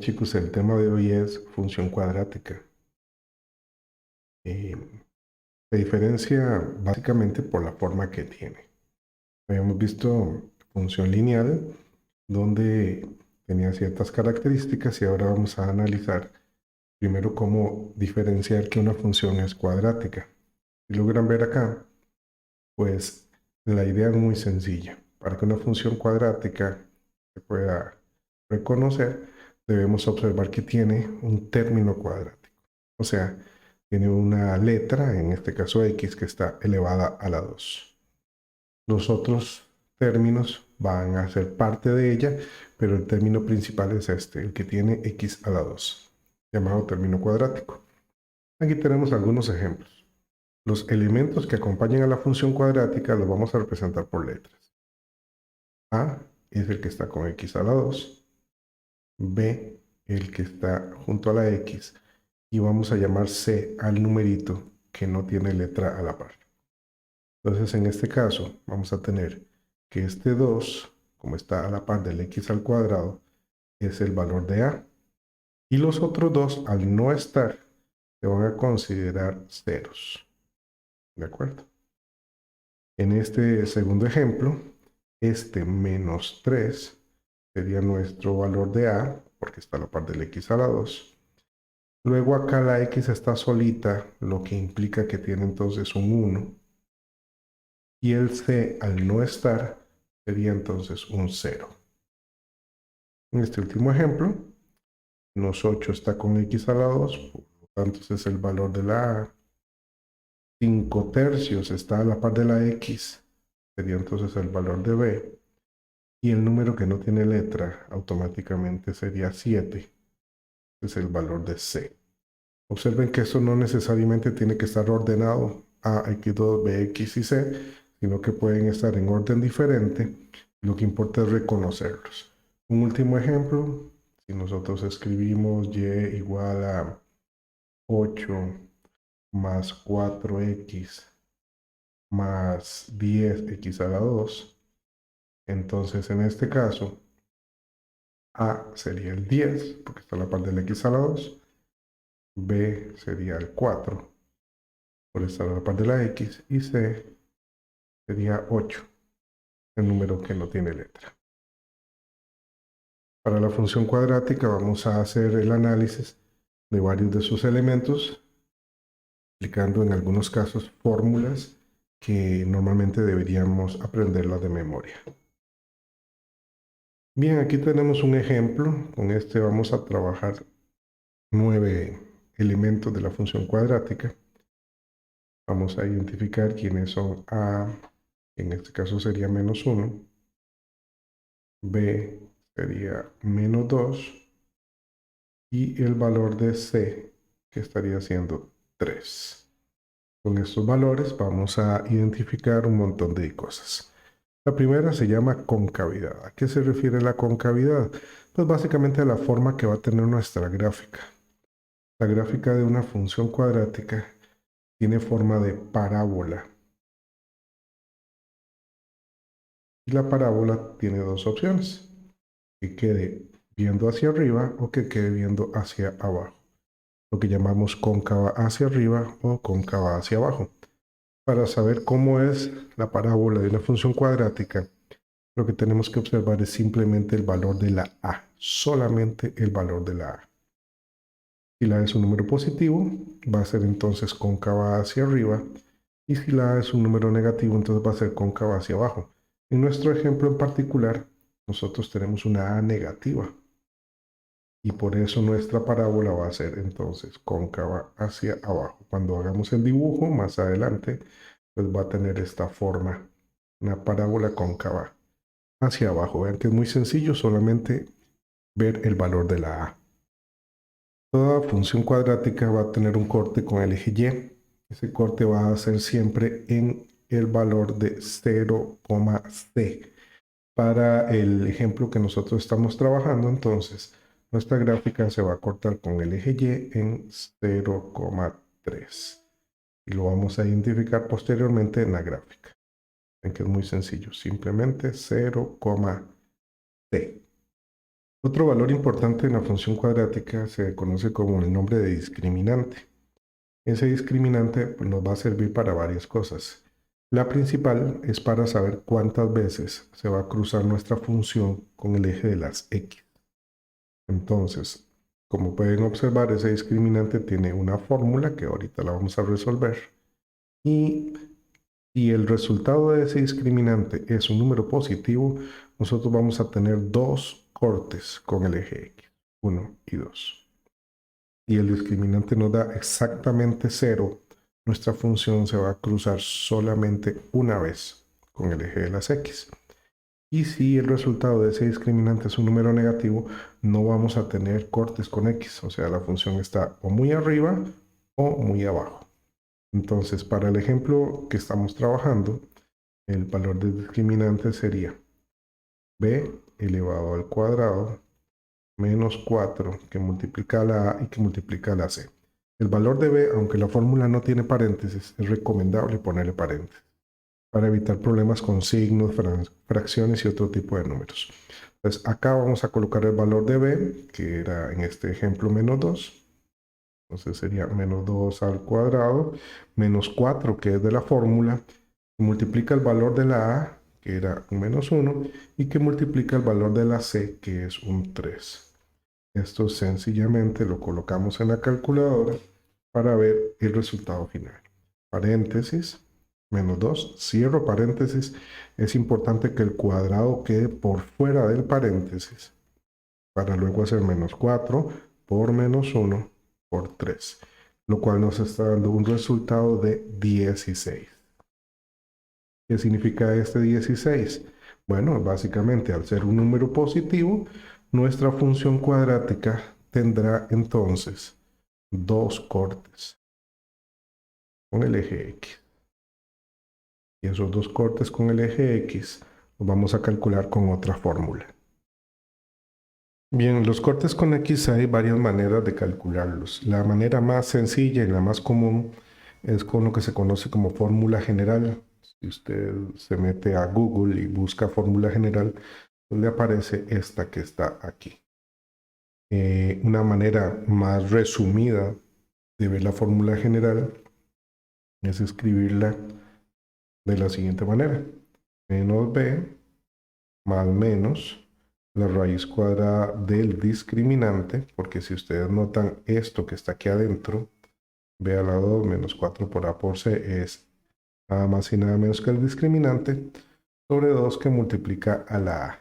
chicos, el tema de hoy es función cuadrática. Eh, Se diferencia básicamente por la forma que tiene. Habíamos visto función lineal, donde tenía ciertas características y ahora vamos a analizar primero cómo diferenciar que una función es cuadrática. Si logran ver acá, pues la idea es muy sencilla. Para que una función cuadrática se pueda reconocer, debemos observar que tiene un término cuadrático. O sea, tiene una letra, en este caso x, que está elevada a la 2. Los otros términos van a ser parte de ella, pero el término principal es este, el que tiene x a la 2, llamado término cuadrático. Aquí tenemos algunos ejemplos. Los elementos que acompañan a la función cuadrática los vamos a representar por letras. A es el que está con x a la 2, B el que está junto a la x, y vamos a llamar C al numerito que no tiene letra a la par. Entonces, en este caso, vamos a tener que este 2, como está a la par del x al cuadrado, es el valor de A. Y los otros dos, al no estar, se van a considerar ceros. ¿De acuerdo? En este segundo ejemplo, este menos 3 sería nuestro valor de A, porque está a la par del x a la 2. Luego acá la x está solita, lo que implica que tiene entonces un 1. Y el c al no estar sería entonces un 0. En este último ejemplo, menos 8 está con x a la 2, por lo tanto ese es el valor de la A. 5 tercios está a la par de la x, sería entonces el valor de B. Y el número que no tiene letra automáticamente sería 7, es el valor de C. Observen que esto no necesariamente tiene que estar ordenado A, X2, B, X y C, sino que pueden estar en orden diferente. Lo que importa es reconocerlos. Un último ejemplo, si nosotros escribimos y igual a 8 más 4x más 10x a la 2, entonces en este caso A sería el 10, porque está a la par del x a la 2, B sería el 4, por estar a la par de la x, y C sería 8, el número que no tiene letra. Para la función cuadrática vamos a hacer el análisis de varios de sus elementos, aplicando en algunos casos fórmulas que normalmente deberíamos aprenderlas de memoria. Bien, aquí tenemos un ejemplo. Con este vamos a trabajar 9 elementos de la función cuadrática. Vamos a identificar quiénes son A, en este caso sería menos 1, B sería menos 2, y el valor de C, que estaría siendo 3. Con estos valores vamos a identificar un montón de cosas. La primera se llama concavidad. ¿A qué se refiere la concavidad? Pues básicamente a la forma que va a tener nuestra gráfica. La gráfica de una función cuadrática tiene forma de parábola. Y la parábola tiene dos opciones: que quede viendo hacia arriba o que quede viendo hacia abajo, lo que llamamos cóncava hacia arriba o cóncava hacia abajo. Para saber cómo es la parábola de una función cuadrática, lo que tenemos que observar es simplemente el valor de la A, solamente el valor de la A. Si la A es un número positivo, va a ser entonces cóncava hacia arriba, y si la A es un número negativo, entonces va a ser cóncava hacia abajo. En nuestro ejemplo en particular, nosotros tenemos una A negativa, y por eso nuestra parábola va a ser entonces cóncava hacia abajo. Cuando hagamos el dibujo más adelante, pues va a tener esta forma, una parábola cóncava hacia abajo. Vean que es muy sencillo, solamente ver el valor de la A. Toda función cuadrática va a tener un corte con el eje Y. Ese corte va a ser siempre en el valor de 0,c. Para el ejemplo que nosotros estamos trabajando, entonces, nuestra gráfica se va a cortar con el eje Y en 0,3. Y lo vamos a identificar posteriormente en la gráfica. Ven que es muy sencillo, simplemente 0,c. Otro valor importante en la función cuadrática se conoce como el nombre de discriminante. Ese discriminante pues, nos va a servir para varias cosas. La principal es para saber cuántas veces se va a cruzar nuestra función con el eje de las x. Entonces, como pueden observar, ese discriminante tiene una fórmula que ahorita la vamos a resolver. Y si el resultado de ese discriminante es un número positivo, nosotros vamos a tener dos cortes con el eje x, 1 y 2. Y el discriminante nos da exactamente 0, nuestra función se va a cruzar solamente una vez con el eje de las x. Y si el resultado de ese discriminante es un número negativo, no vamos a tener cortes con x, o sea, la función está o muy arriba o muy abajo. Entonces, para el ejemplo que estamos trabajando, el valor del discriminante sería b elevado al cuadrado menos 4 que multiplica la a y que multiplica la c. El valor de b, aunque la fórmula no tiene paréntesis, es recomendable ponerle paréntesis para evitar problemas con signos, fracciones y otro tipo de números. Entonces acá vamos a colocar el valor de b, que era en este ejemplo menos 2. Entonces sería menos 2 al cuadrado, menos 4, que es de la fórmula, que multiplica el valor de la a, que era un menos 1, y que multiplica el valor de la c, que es un 3. Esto sencillamente lo colocamos en la calculadora para ver el resultado final. Paréntesis, menos 2, cierro paréntesis. Es importante que el cuadrado quede por fuera del paréntesis para luego hacer menos 4 por menos 1 por 3, lo cual nos está dando un resultado de 16. ¿Qué significa este 16? Bueno, básicamente al ser un número positivo, nuestra función cuadrática tendrá entonces dos cortes con el eje x. Y esos dos cortes con el eje x los vamos a calcular con otra fórmula. Bien, los cortes con x hay varias maneras de calcularlos. La manera más sencilla y la más común es con lo que se conoce como fórmula general. Si usted se mete a Google y busca fórmula general, pues le aparece esta que está aquí. Una manera más resumida de ver la fórmula general es escribirla de la siguiente manera. Menos b más menos la raíz cuadrada del discriminante, porque si ustedes notan esto que está aquí adentro, b a la 2 menos 4 por a por c es nada más y nada menos que el discriminante sobre 2 que multiplica a la a.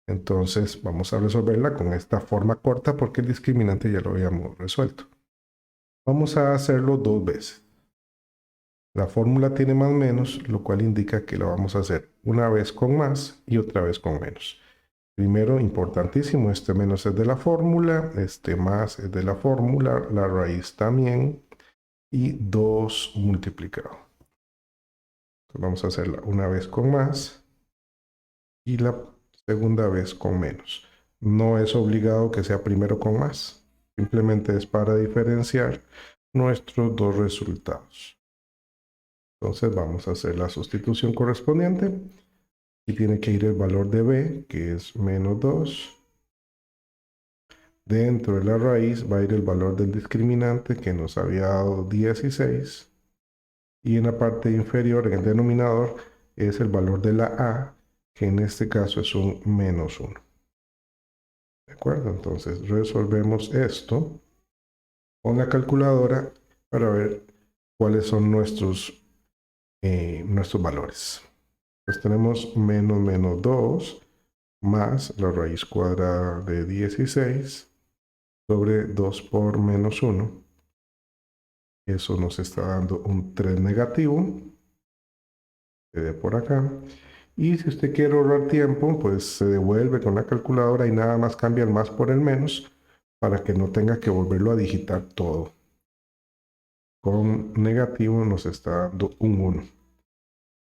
Entonces vamos a resolverla con esta forma corta porque el discriminante ya lo habíamos resuelto. Vamos a hacerlo dos veces. La fórmula tiene más menos, lo cual indica que lo vamos a hacer una vez con más y otra vez con menos. Primero, importantísimo, este menos es de la fórmula, este más es de la fórmula, la raíz también, y 2 multiplicado. Entonces vamos a hacerla una vez con más y la segunda vez con menos. No es obligado que sea primero con más, simplemente es para diferenciar nuestros dos resultados. Entonces vamos a hacer la sustitución correspondiente y tiene que ir el valor de b, que es menos 2. Dentro de la raíz va a ir el valor del discriminante que nos había dado 16. Y en la parte inferior, en el denominador, es el valor de la a, que en este caso es un menos 1. ¿De acuerdo? Entonces resolvemos esto con la calculadora para ver cuáles son nuestros valores. Pues tenemos menos 2 más la raíz cuadrada de 16 sobre 2 por menos 1. Eso nos está dando un 3 negativo. Se ve por acá. Y si usted quiere ahorrar tiempo, pues se devuelve con la calculadora y nada más cambia el más por el menos para que no tenga que volverlo a digitar todo. Con negativo nos está dando un 1.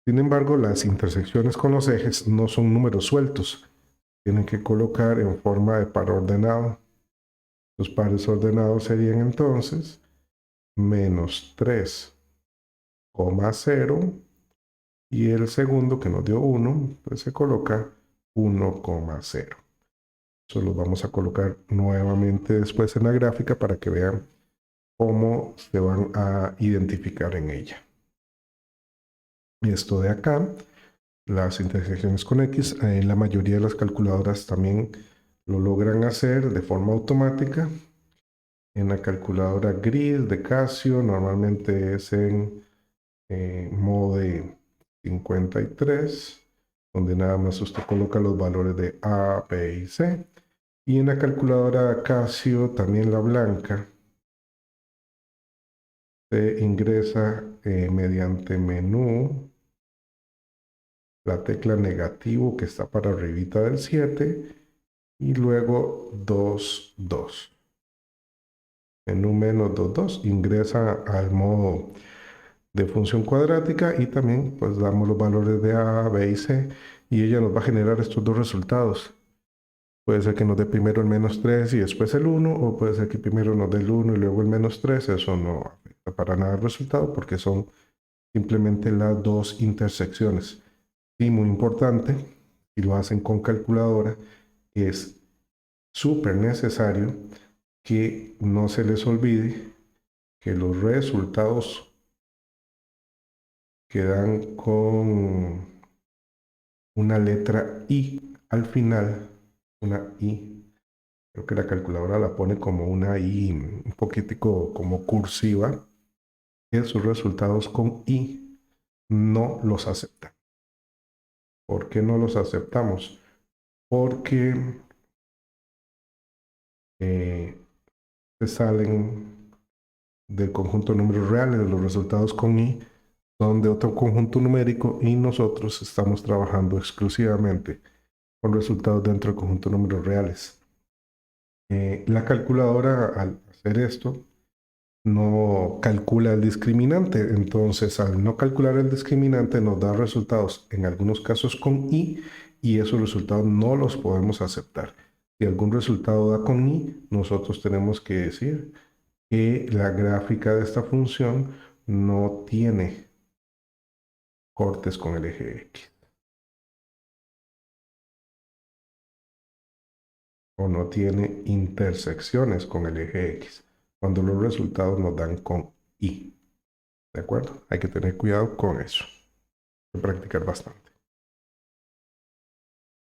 Sin embargo, las intersecciones con los ejes no son números sueltos. Tienen que colocar en forma de par ordenado. Los pares ordenados serían entonces menos 3,0 y el segundo que nos dio 1, pues se coloca 1,0. Eso lo vamos a colocar nuevamente después en la gráfica para que vean cómo se van a identificar en ella. Esto de acá, las intersecciones con X, en la mayoría de las calculadoras también lo logran hacer de forma automática. En la calculadora gris de Casio normalmente es en modo de 53, donde nada más usted coloca los valores de A, B y C. Y en la calculadora Casio, también la blanca, se ingresa mediante menú la tecla negativo que está para arribita del 7 y luego 2, 2. Menú menos 2, 2 ingresa al modo de función cuadrática y también pues damos los valores de A, B y C y ella nos va a generar estos dos resultados. Puede ser que nos dé primero el menos 3 y después el 1, o puede ser que primero nos dé el 1 y luego el menos 3. Eso no afecta para nada el resultado porque son simplemente las dos intersecciones. Y muy importante, si lo hacen con calculadora, es súper necesario que no se les olvide que los resultados quedan con una letra I al final, una I. Creo que la calculadora la pone como una I un poquitico como cursiva, que sus resultados con I no los aceptan. ¿Por qué no los aceptamos? Porque se salen del conjunto de números reales, los resultados con I son de otro conjunto numérico y nosotros estamos trabajando exclusivamente con resultados dentro del conjunto de números reales. La calculadora al hacer esto no calcula el discriminante, entonces al no calcular el discriminante nos da resultados en algunos casos con I y esos resultados no los podemos aceptar. Si algún resultado da con I, nosotros tenemos que decir que la gráfica de esta función no tiene cortes con el eje X o no tiene intersecciones con el eje X cuando los resultados nos dan con Y. ¿De acuerdo? Hay que tener cuidado con eso. Hay que practicar bastante.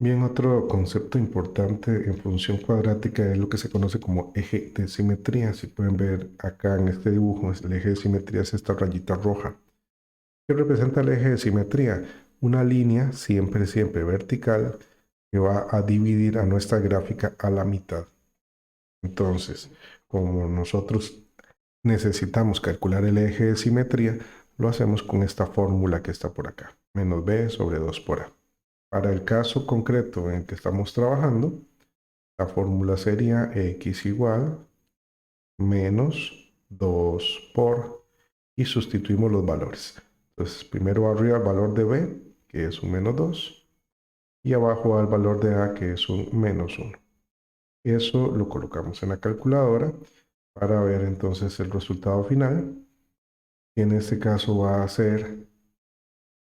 Bien, otro concepto importante en función cuadrática es lo que se conoce como eje de simetría. Si pueden ver acá en este dibujo, el eje de simetría es esta rayita roja. ¿Qué representa el eje de simetría? Una línea siempre vertical que va a dividir a nuestra gráfica a la mitad. Entonces, como nosotros necesitamos calcular el eje de simetría, lo hacemos con esta fórmula que está por acá, menos b sobre 2 por a. Para el caso concreto en el que estamos trabajando, la fórmula sería x igual menos 2 por, y sustituimos los valores. Entonces, primero arriba el valor de b, que es un menos 2, y abajo al valor de a, que es un menos 1. Eso lo colocamos en la calculadora para ver entonces el resultado final, y en este caso va a ser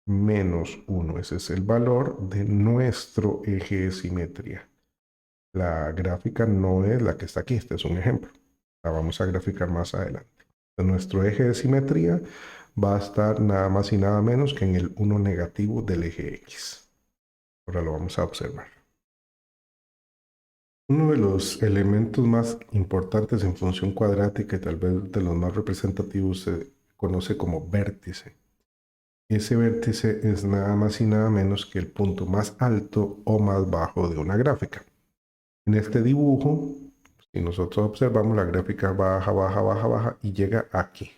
menos 1. Ese es el valor de nuestro eje de simetría. La gráfica no es la que está aquí, este es un ejemplo. La vamos a graficar más adelante. Nuestro eje de simetría va a estar nada más y nada menos que en el 1 negativo del eje X. Ahora lo vamos a observar. Uno de los elementos más importantes en función cuadrática y tal vez de los más representativos se conoce como vértice. Ese vértice es nada más y nada menos que el punto más alto o más bajo de una gráfica. En este dibujo, si nosotros observamos, la gráfica baja, baja, baja, baja y llega aquí.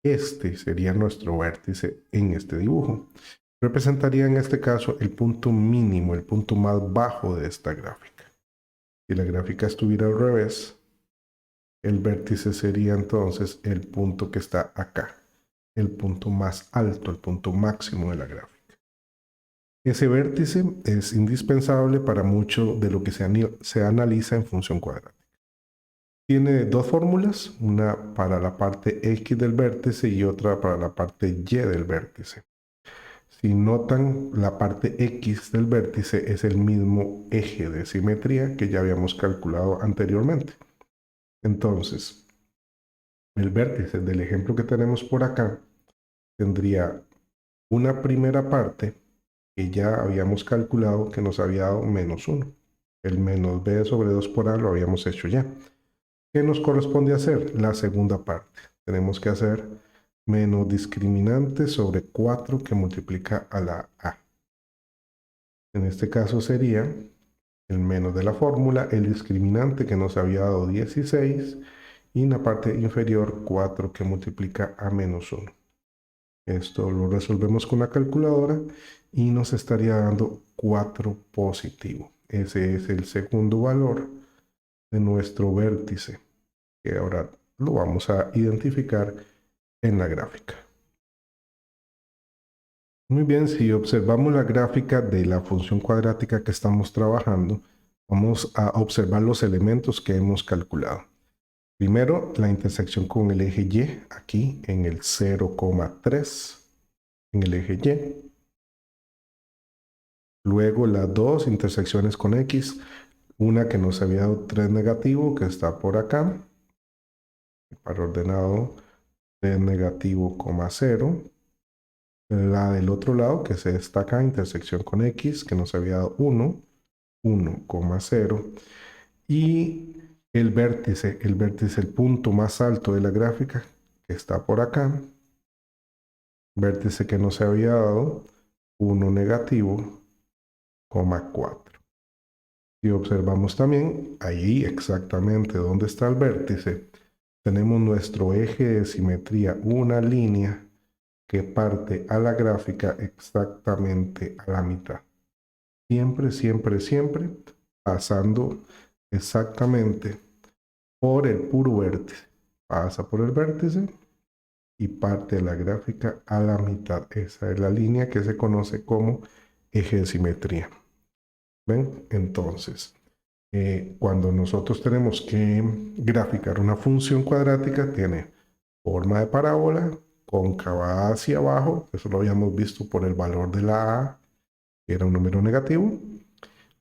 Este sería nuestro vértice en este dibujo. Representaría en este caso el punto mínimo, el punto más bajo de esta gráfica. Si la gráfica estuviera al revés, el vértice sería entonces el punto que está acá, el punto más alto, el punto máximo de la gráfica. Ese vértice es indispensable para mucho de lo que se analiza en función cuadrática. Tiene dos fórmulas, una para la parte X del vértice y otra para la parte Y del vértice. Si notan, la parte X del vértice es el mismo eje de simetría que ya habíamos calculado anteriormente. Entonces, el vértice del ejemplo que tenemos por acá tendría una primera parte que ya habíamos calculado que nos había dado -1. El menos b sobre 2 por a lo habíamos hecho ya. ¿Qué nos corresponde hacer? La segunda parte. Tenemos que hacer menos discriminante sobre 4 que multiplica a la a. En este caso sería el menos de la fórmula, el discriminante que nos había dado 16 y en la parte inferior 4 que multiplica a -1. Esto lo resolvemos con la calculadora y nos estaría dando 4 positivo. Ese es el segundo valor de nuestro vértice, que ahora lo vamos a identificar en la gráfica. Muy bien, si observamos la gráfica de la función cuadrática que estamos trabajando, vamos a observar los elementos que hemos calculado. Primero, la intersección con el eje Y, aquí en el 0,3, en el eje Y. Luego las dos intersecciones con X, una que nos había dado 3 negativo, que está por acá, para ordenado 3 negativo, 0. La del otro lado, que se destaca, intersección con X, que nos había dado 1, 1,0. Y el vértice, el punto más alto de la gráfica, que está por acá, vértice que nos había dado 1 negativo, 4. Si observamos también, ahí exactamente donde está el vértice, tenemos nuestro eje de simetría, una línea que parte a la gráfica exactamente a la mitad. Siempre, siempre, siempre pasando exactamente por el puro vértice. Pasa por el vértice y parte de la gráfica a la mitad. Esa es la línea que se conoce como eje de simetría. ¿Ven? Entonces, cuando nosotros tenemos que graficar una función cuadrática, tiene forma de parábola, cóncava hacia abajo, eso lo habíamos visto por el valor de la a, que era un número negativo.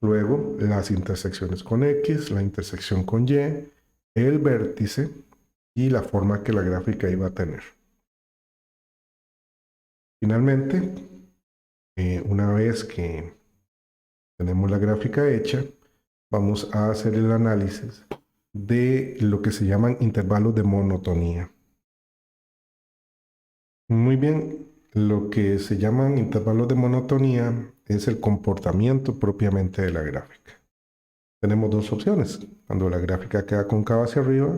Luego, las intersecciones con X, la intersección con Y, el vértice y la forma que la gráfica iba a tener. Finalmente, una vez que tenemos la gráfica hecha, vamos a hacer el análisis de lo que se llaman intervalos de monotonía. Muy bien, lo que se llaman intervalos de monotonía es el comportamiento propiamente de la gráfica. Tenemos dos opciones, cuando la gráfica queda cóncava hacia arriba,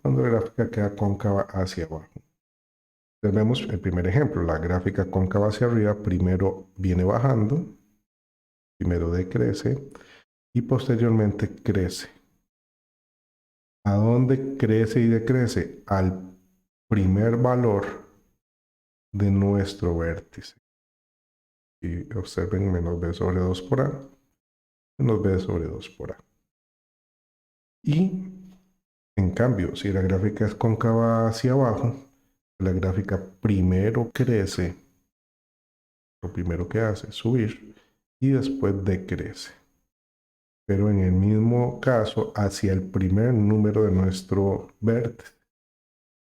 cuando la gráfica queda cóncava hacia abajo. Vemos el primer ejemplo, la gráfica cóncava hacia arriba primero viene bajando, primero decrece y posteriormente crece. ¿A dónde crece y decrece? Al primer valor de nuestro vértice. Y observen menos b sobre 2 por a, menos b sobre 2 por a. Y en cambio, si la gráfica es cóncava hacia abajo, la gráfica primero crece, lo primero que hace es subir y después decrece. Pero en el mismo caso, hacia el primer número de nuestro vértice.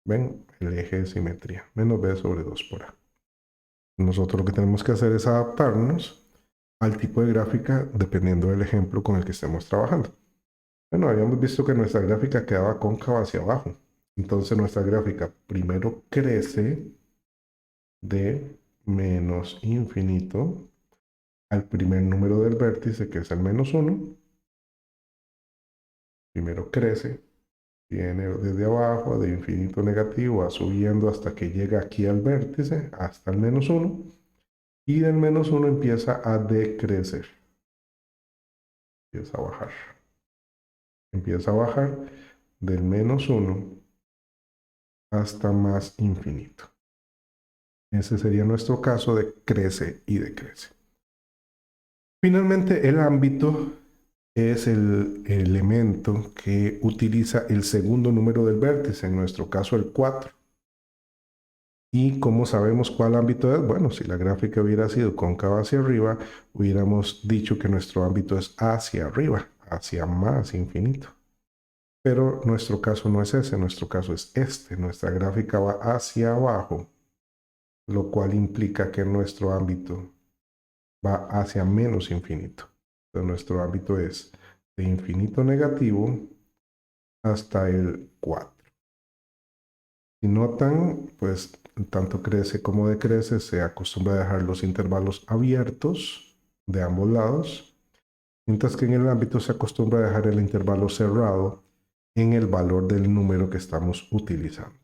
¿Ven? El eje de simetría, menos b sobre 2 por a. Nosotros lo que tenemos que hacer es adaptarnos al tipo de gráfica dependiendo del ejemplo con el que estemos trabajando. Bueno, habíamos visto que nuestra gráfica quedaba cóncava hacia abajo. Entonces nuestra gráfica primero crece de menos infinito al primer número del vértice, que es el -1. Primero crece, viene desde abajo, de infinito negativo, va subiendo hasta que llega aquí al vértice, hasta el -1. Y del -1 empieza a decrecer. Empieza a bajar. Empieza a bajar del -1 hasta más infinito. Ese sería nuestro caso de crece y decrece. Finalmente, el ámbito es el elemento que utiliza el segundo número del vértice, en nuestro caso el 4. ¿Y cómo sabemos cuál ámbito es? Bueno, si la gráfica hubiera sido cóncava hacia arriba, hubiéramos dicho que nuestro ámbito es hacia arriba, hacia más infinito. Pero nuestro caso no es ese, nuestro caso es este. Nuestra gráfica va hacia abajo, lo cual implica que nuestro ámbito va hacia menos infinito. Entonces, nuestro ámbito es de infinito negativo hasta el 4. Si notan, pues tanto crece como decrece, se acostumbra a dejar los intervalos abiertos de ambos lados, mientras que en el ámbito se acostumbra a dejar el intervalo cerrado en el valor del número que estamos utilizando.